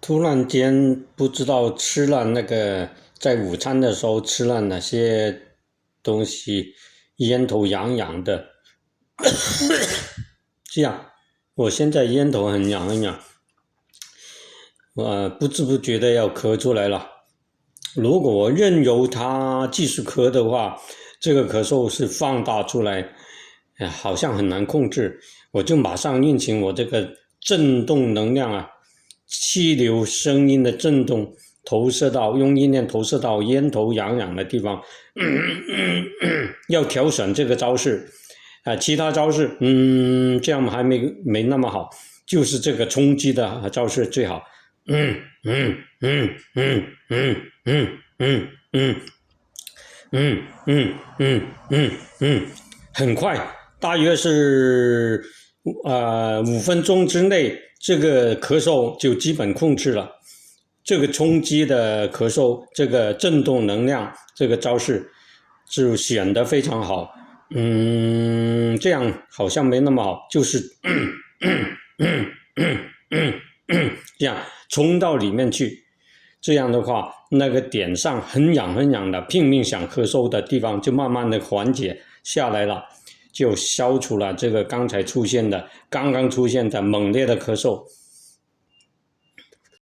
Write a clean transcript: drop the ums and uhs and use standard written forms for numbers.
突然间不知道吃了在午餐的时候吃了哪些东西，咽头痒痒的。这样，我现在咽头很痒很痒，不知不觉的要咳出来了。如果我任由它继续咳的话，这个咳嗽是放大出来，好像很难控制。我就马上运行我这个震动能量啊，气流声音的震动用意念投射到咽头痒痒的地方，要调整这个招式。其他招式，这样还没那么好，就是这个冲击的招式最好。很快，大约是5分钟之内，这个咳嗽就基本控制了。这个冲击的咳嗽，这个震动能量，这个招式就显得非常好。这样好像没那么好，就是这样冲到里面去。这样的话，那个点上很痒很痒的拼命想咳嗽的地方就慢慢的缓解下来了，就消除了这个刚刚出现的猛烈的咳嗽。